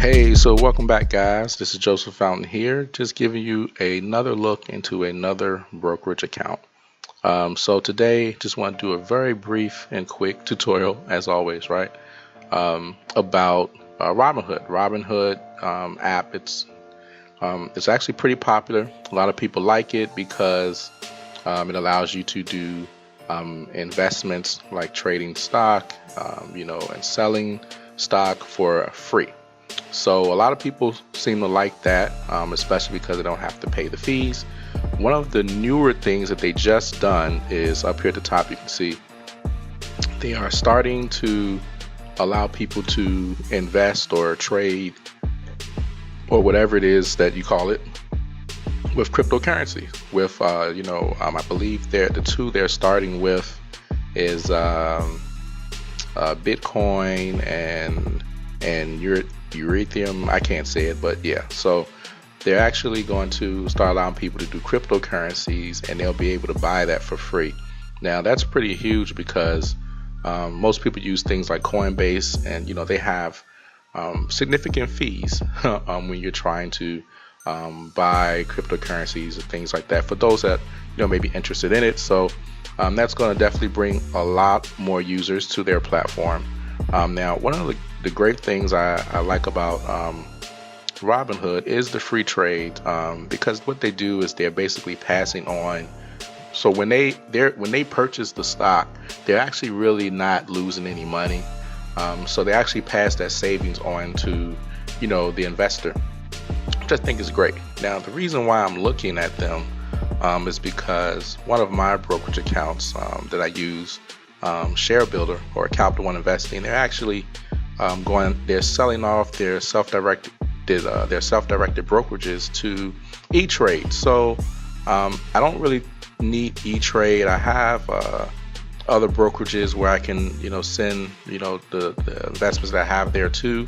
Hey, so welcome back, guys. This is Joseph Fountain here, just giving you another look into another brokerage account. So today, just want to do a very brief and quick tutorial, as always, right? About Robinhood. Robinhood app. It's actually pretty popular. A lot of people like it because it allows you to do investments like trading stock, and selling stock for free. So a lot of people seem to like that, especially because they don't have to pay the fees. One of the newer things that they just done is up here at the top. You can see they are starting to allow people to invest or trade or whatever it is that you call it with cryptocurrency. With I believe the two they're starting with is Bitcoin and Ethereum. I can't say it, but yeah. So they're actually going to start allowing people to do cryptocurrencies, and they'll be able to buy that for free. Now that's pretty huge because most people use things like Coinbase, and they have significant fees when you're trying to buy cryptocurrencies and things like that. For those that may be interested in it, so that's going to definitely bring a lot more users to their platform. Now, one of the great things I like about Robinhood is the free trade, because what they do is they're basically passing on. So when they purchase the stock, they're actually really not losing any money. So they actually pass that savings on to the investor, which I think is great. Now, the reason why I'm looking at them is because one of my brokerage accounts that I use, Share Builder or Capital One Investing, they're actually they're selling off their self-directed brokerages to E-Trade. So I don't really need E-Trade. I have other brokerages where I can send the investments that I have there too.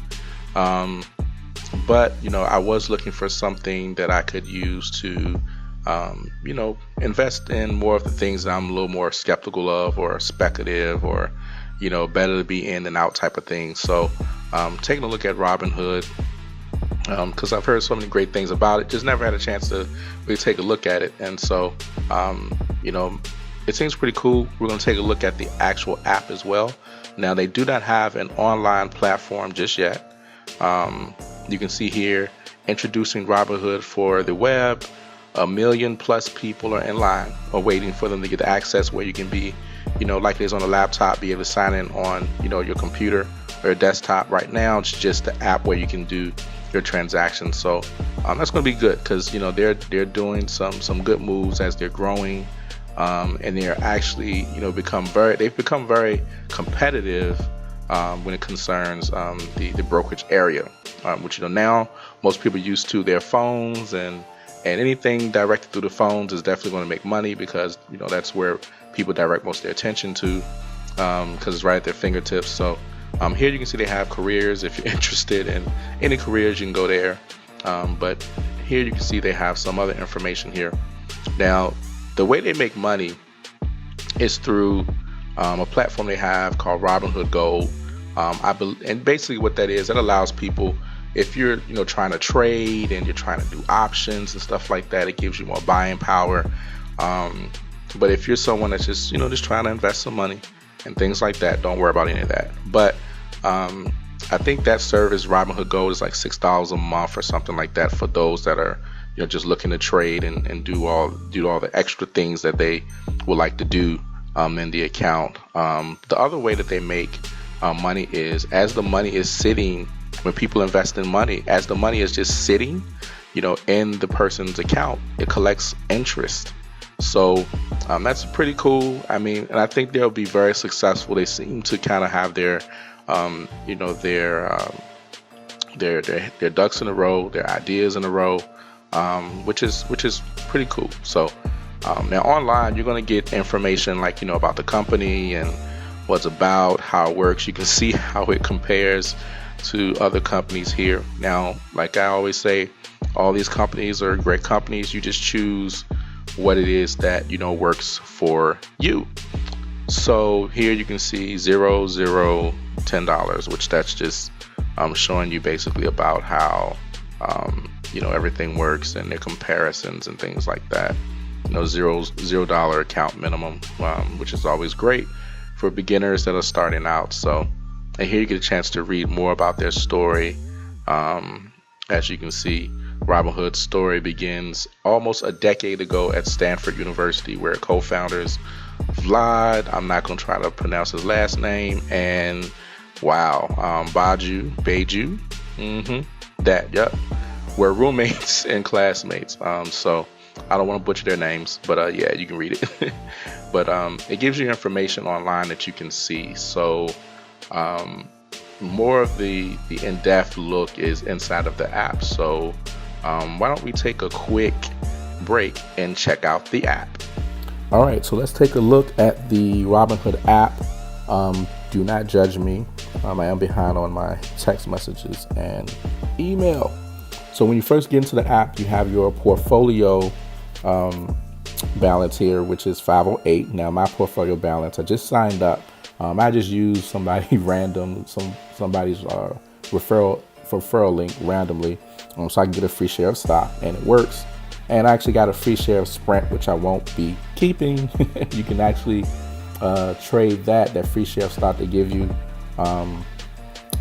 But I was looking for something that I could use to invest in more of the things that I'm a little more skeptical of, or speculative, or better to be in than out type of thing. So taking a look at Robinhood, because I've heard so many great things about it, just never had a chance to really take a look at it. And so it seems pretty cool. We're going to take a look at the actual app as well. Now, they do not have an online platform just yet. You can see here, introducing Robinhood for the web. 1 million plus people are in line or waiting for them to get access, where you can be, like it is on a laptop, be able to sign in on, your computer or a desktop. Right now, it's just the app where you can do your transactions. So that's going to be good because, they're doing some good moves as they're growing, and they're actually, they've become very competitive when it concerns the brokerage area, which now most people use to their phones, and anything directed through the phones is definitely going to make money, because that's where people direct most of their attention to, because it's right at their fingertips. So here you can see they have careers. If you're interested in any careers, you can go there. But here you can see they have some other information here. Now, the way they make money is through a platform they have called Robinhood Gold. And basically what that is, it allows people, if you're trying to trade and you're trying to do options and stuff like that, it gives you more buying power. But if you're someone that's just trying to invest some money and things like that, don't worry about any of that. But I think that service, Robinhood Gold, is like $6 a month or something like that for those that are just looking to trade and do all the extra things that they would like to do in the account. The other way that they make money is, as the money is sitting, when people invest in money, as the money is just sitting in the person's account, it collects interest. So that's pretty cool. I mean, and I think they'll be very successful. They seem to kind of have their their ducks in a row, their ideas in a row, which is pretty cool. So now online, you're going to get information like about the company and what's about, how it works. You can see how it compares to other companies here. Now, like I always say, all these companies are great companies. You just choose what it is that works for you. So here you can see $0, $0, $10, which that's just showing you basically about how everything works and their comparisons and things like that. $0 account minimum, which is always great for beginners that are starting out. So, and here you get a chance to read more about their story. As you can see, Robinhood's story begins almost a decade ago at Stanford University, where co-founders Vlad, I'm not going to try to pronounce his last name, and Beju, were roommates and classmates. So I don't want to butcher their names, but yeah, you can read it. But it gives you information online that you can see. So more of the in-depth look is inside of the app. So why don't we take a quick break and check out the app? All right, so let's take a look at the Robinhood app. Do not judge me. I am behind on my text messages and email. So when you first get into the app, you have your portfolio balance here, which is 508. Now my portfolio balance, I just signed up. I just used somebody random, somebody's referral link randomly, so I can get a free share of stock, and it works. And I actually got a free share of Sprint, which I won't be keeping. You can actually trade that free share of stock they give you.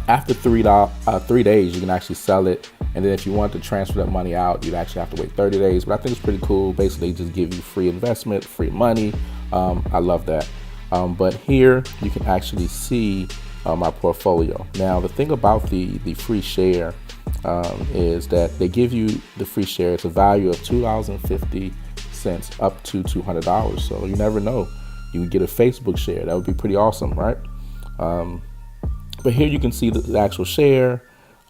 After 3 days, you can actually sell it. And then if you want to transfer that money out, you'd actually have to wait 30 days. But I think it's pretty cool. Basically, just give you free investment, free money. I love that. But here you can actually see my portfolio. Now, the thing about the free share is that they give you the free share. It's a value of $2.50 up to $200. So you never know. You can get a Facebook share. That would be pretty awesome, right? But here you can see the actual share.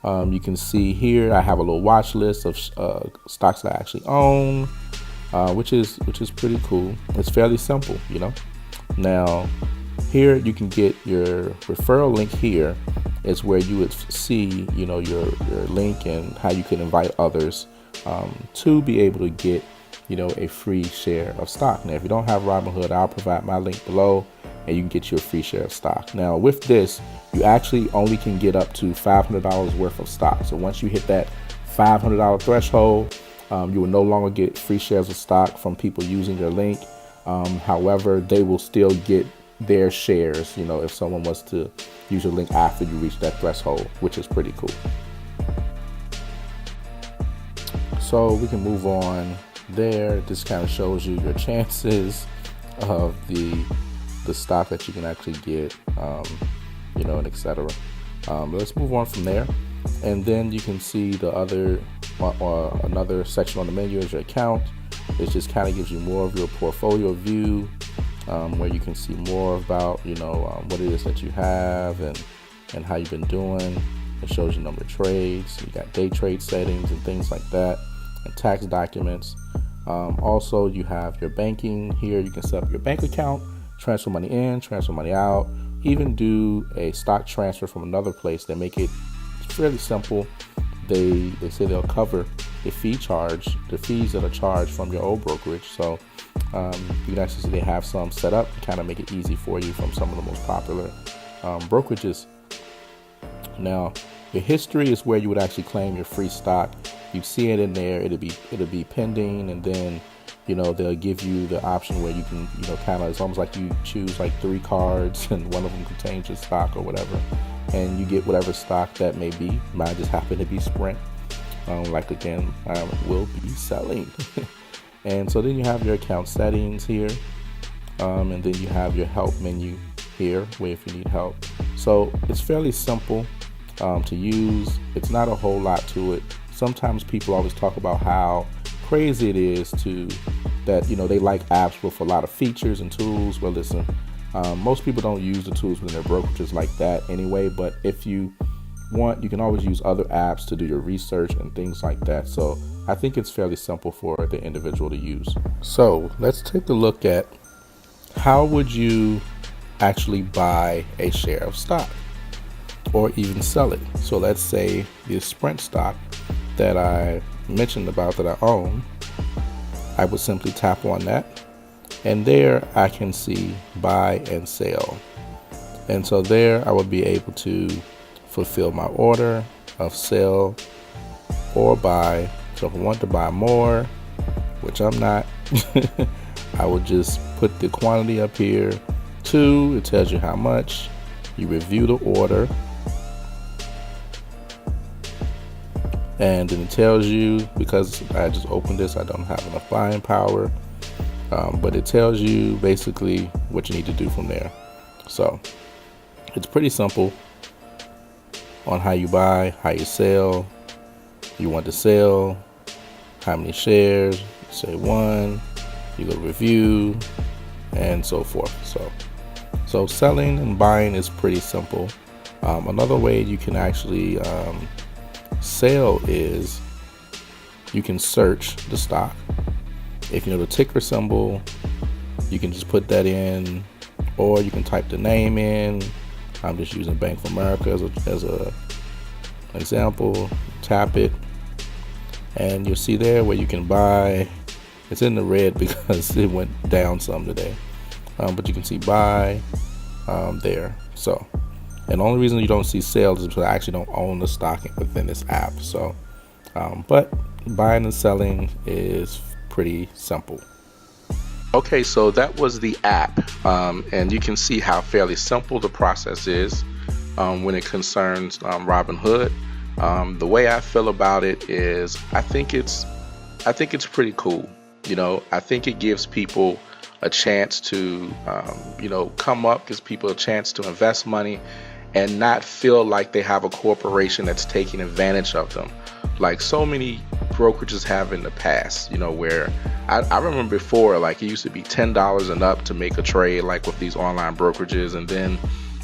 You can see here I have a little watch list of stocks that I actually own, which is pretty cool. It's fairly simple, Now, here you can get your referral link. Here is where you would see, your link and how you can invite others to be able to get, a free share of stock. Now, if you don't have Robinhood, I'll provide my link below, and you can get your free share of stock. Now, with this, you actually only can get up to $500 worth of stock. So once you hit that $500 threshold, you will no longer get free shares of stock from people using your link. However, they will still get their shares, if someone was to use your link after you reach that threshold, which is pretty cool. So we can move on there. This kind of shows you your chances of the stock that you can actually get, and etc. Let's move on from there. And then you can see the other, another section on the menu is your account. It just kind of gives you more of your portfolio view, where you can see more about, what it is that you have and how you've been doing. It shows you number of trades. You got day trade settings and things like that, and tax documents. Also, you have your banking here. You can set up your bank account, transfer money in, transfer money out, even do a stock transfer from another place. They make it fairly simple. They say they'll cover the fees that are charged from your old brokerage. So you can actually see they have some set up to kind of make it easy for you from some of the most popular brokerages. Now, your history is where you would actually claim your free stock. You see it in there. It'll be pending, and then they'll give you the option where you can kind of, it's almost like you choose like 3 cards, and one of them contains your stock or whatever, and you get whatever stock that may be. Mine just happened to be Sprint. Again, I will be selling. And so then you have your account settings here, and then you have your help menu here, where if you need help. So it's fairly simple to use. It's not a whole lot to it. Sometimes people always talk about how crazy it is that they like apps with a lot of features and tools. Well, listen, most people don't use the tools within their brokerages like that anyway, but if you want, you can always use other apps to do your research and things like that. So I think it's fairly simple for the individual to use. So let's take a look at how would you actually buy a share of stock or even sell it. So let's say the Sprint stock that I mentioned about that I own, I would simply tap on that, and there I can see buy and sell. And so there I would be able to fulfill my order of sell or buy. So if I want to buy more, which I'm not, I would just put the quantity up here. 2, it tells you how much. You review the order, and then it tells you, because I just opened this, I don't have enough buying power, but it tells you basically what you need to do from there. So it's pretty simple on how you buy, how you sell. You want to sell, how many shares, say 1, you go review, and so forth. So selling and buying is pretty simple. Another way you can actually sell is you can search the stock. If you know the ticker symbol, you can just put that in, or you can type the name in. I'm just using Bank of America as a example. Tap it, and you'll see there where you can buy. It's in the red because it went down some today, but you can see buy there. So, and the only reason you don't see sales is because I actually don't own the stock within this app. So, but buying and selling is pretty simple. Okay, so that was the app, and you can see how fairly simple the process is when it concerns Robinhood. The way I feel about it is I think it's pretty cool. I think it gives people a chance to come up, gives people a chance to invest money and not feel like they have a corporation that's taking advantage of them, like so many brokerages have in the past. Where I remember before, like it used to be $10 and up to make a trade, like with these online brokerages, and then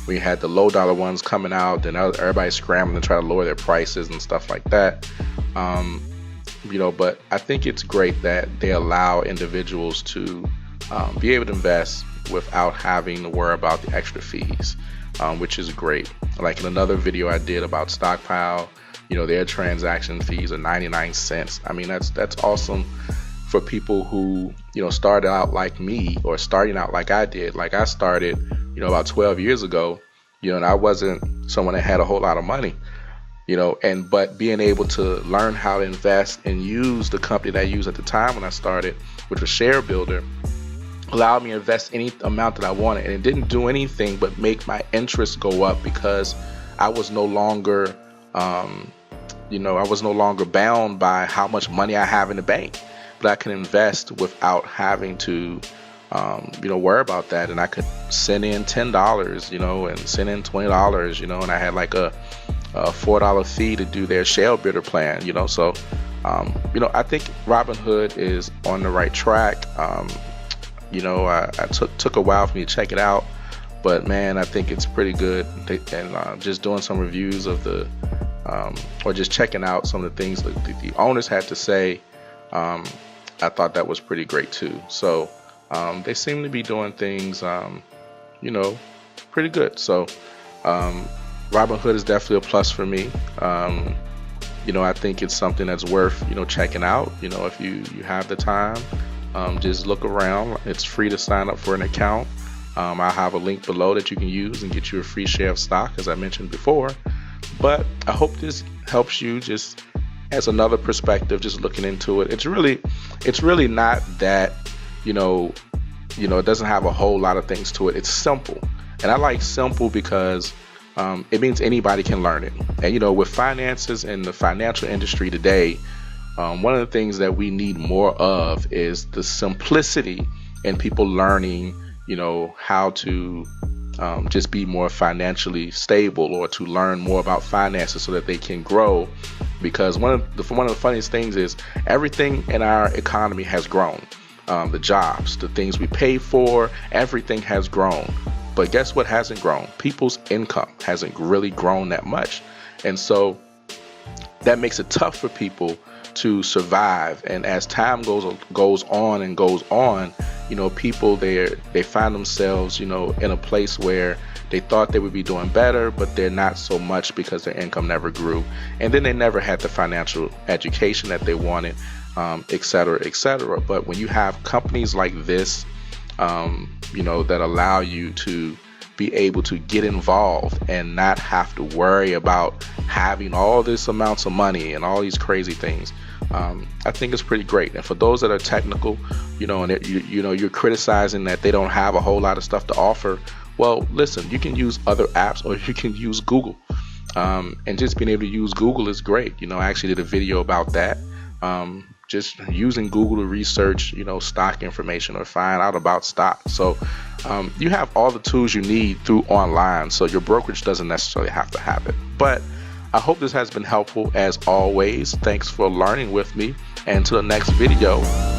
we had the low dollar ones coming out, then everybody's scrambling to try to lower their prices and stuff like that. But I think it's great that they allow individuals to be able to invest without having to worry about the extra fees, which is great. Like in another video I did about Stockpile, their transaction fees are 99 cents. I mean, that's awesome for people who, started out like me, or starting out like I did. Like I started, about 12 years ago, and I wasn't someone that had a whole lot of money, but being able to learn how to invest and use the company that I used at the time when I started, which was Share Builder, allowed me to invest any amount that I wanted. And it didn't do anything but make my interest go up, because I was no longer, bound by how much money I have in the bank, but I can invest without having to, worry about that. And I could send in $10, and send in $20, and I had like a $4 fee to do their Share Builder plan, So, I think Robinhood is on the right track. I took a while for me to check it out, but man, I think it's pretty good. And just doing some reviews of or just checking out some of the things that the owners had to say, I thought that was pretty great too. So they seem to be doing things, pretty good. So Robinhood is definitely a plus for me. I think it's something that's worth, checking out. If you have the time, just look around. It's free to sign up for an account. I'll have a link below that you can use and get you a free share of stock, as I mentioned before. But I hope this helps you just as another perspective, just looking into it. It's really not that, it doesn't have a whole lot of things to it. It's simple. And I like simple because it means anybody can learn it. And, with finances and the financial industry today, one of the things that we need more of is the simplicity in people learning, how to just be more financially stable, or to learn more about finances so that they can grow. Because one of the funniest things is everything in our economy has grown. The jobs, the things we pay for, everything has grown. But guess what hasn't grown? People's income hasn't really grown that much. And so that makes it tough for people to survive. And as time goes on, people they find themselves, in a place where they thought they would be doing better, but they're not so much because their income never grew. And then they never had the financial education that they wanted, et cetera, et cetera. But when you have companies like this, that allow you to be able to get involved and not have to worry about having all this amounts of money and all these crazy things. I think it's pretty great. And for those that are technical, and you're criticizing that they don't have a whole lot of stuff to offer, well, listen, you can use other apps, or you can use Google. And just being able to use Google is great. I actually did a video about that. Just using Google to research, stock information or find out about stocks. So you have all the tools you need through online, so your brokerage doesn't necessarily have to have it. But I hope this has been helpful as always. Thanks for learning with me, and to the next video.